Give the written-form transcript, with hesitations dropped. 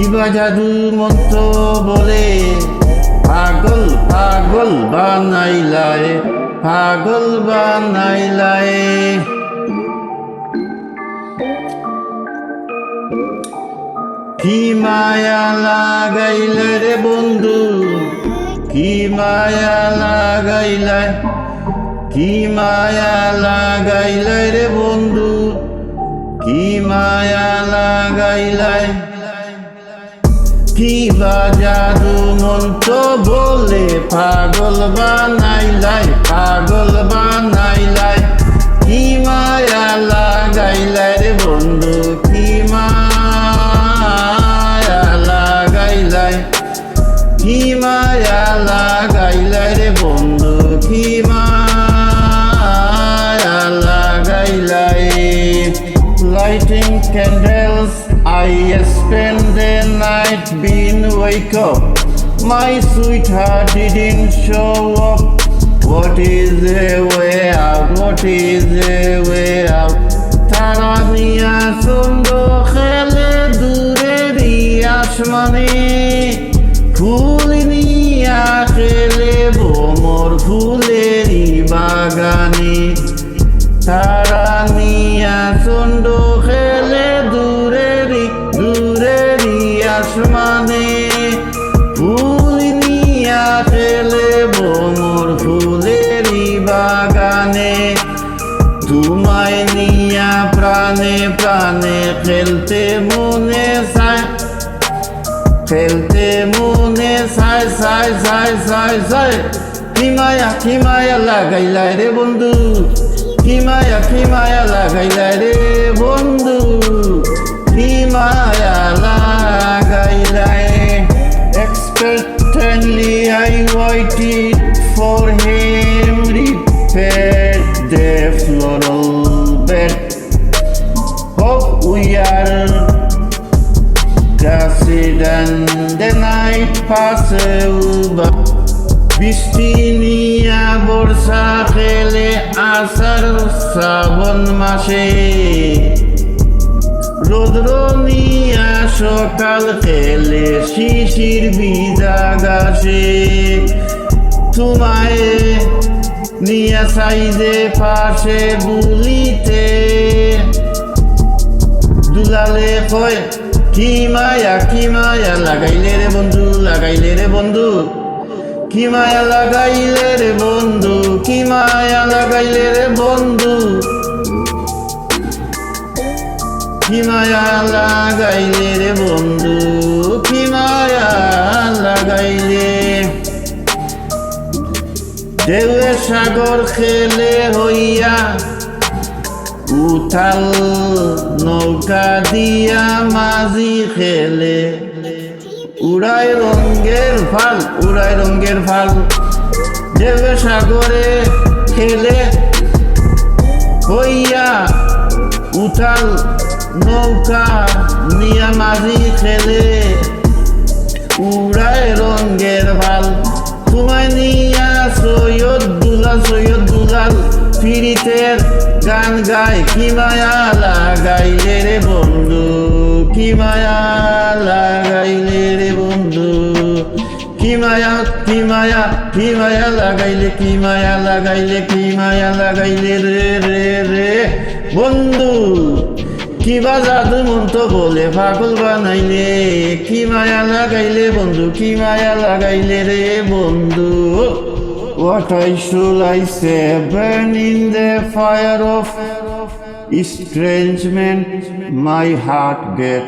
কিবা জাদু মন্ত্র বলে পাগল পাগল বানাইলায়, পাগল বানাইলায়। কি মায়া লাগাইলে রে বন্ধু, কি মায়া লাগাইলে, কি মায়া লাগাইলে রে বন্ধু, কি মায়া লাগাইলে। কিবা জাদু মন্ত্র বলে পাগল বানাইলাই, পাগল বানাইলাই। কি মায়া লাগাইলাই রে বন্ধু, কি মায়া লাগাইলাই, কি মায়া লাগাইলাই রে বন্ধু, কি মায়া লাগাইলাই। Lighting candles, I spend the night, been wake up. My sweetheart didn't show up. What is the way out? What is the way out? তারা নিয়া চন্দ্র খেলে দূরেরই আসমানে, ফুল নিয়া খেলে ভ্রমর ফুলেরই বাগানে। তারা নিয়া চন্দ্র খেলে দূরেরই দূরেরই আসমানে, ফুল নিয়া খেলে ভ্রমর ফুলেরই বাগানে। তোমায় নিয়া প্রাণে প্রাণে খেলতে মনে চায়, খেলতে মনে চায় চায় চায় চায় চায়। কি মায়া লাগাইলাই রে বন্ধু, কি মায়া লাগাইলাই রে বন্ধু, কি মায়া লাগাইলাই। Expectantly I waited for him, repaired the floral bed. Hope we are crushed and the night passes by. বৃষ্টি নিয়া বর্ষা খেলে আষাঢ় শ্রাবণ মাসে, রৌদ্র নিয়া সকাল খেলে শিশির ভিজা ঘাসে। তোমায় নিয়া সাইজে পাশে বুলিতে, দুলালে কয় কি মায়া লাগাইলে রে বন্ধু, লাগাইলে রে বন্ধু, কি মায়া লাগাইলে রে বন্ধু, কি মায়া লাগাইলে রে বন্ধু, কি মায়া লাগাইলে রে বন্ধু, কি মায়া লাগাইলে। ঢেউয়ে সাগর খেলে হইয়া উথাল, নৌকা দিয়া মাঝি খেলে, উড়ায় রঙের ফাল, উড়ায় রঙের ফাল। ঢেউয়ে সাগরে খেলে হইয়া উথাল, নৌকা নিয়া মাঝি খেলে, উড়ায় রঙের ফাল। তোমায় নিয়া সৈয়দ দুলাল ফিরিতের গান গায়। কি মায়া লাগাইলে রে বন্ধু, কি মায়া লাগাইলে রে বন্ধু, কি মায়া লাগাইলে, কি মায়া লাগাইলে, কি মায়া লাগাইলে রে রে রে বন্ধু। কিবা জাদু মন্ত্র বলে পাগল বানাইলে, কি মায়া লাগাইলে বন্ধু, কি মায়া লাগাইলে রে বন্ধু। What should I say? Burn in the fire of estrangement, my heart gets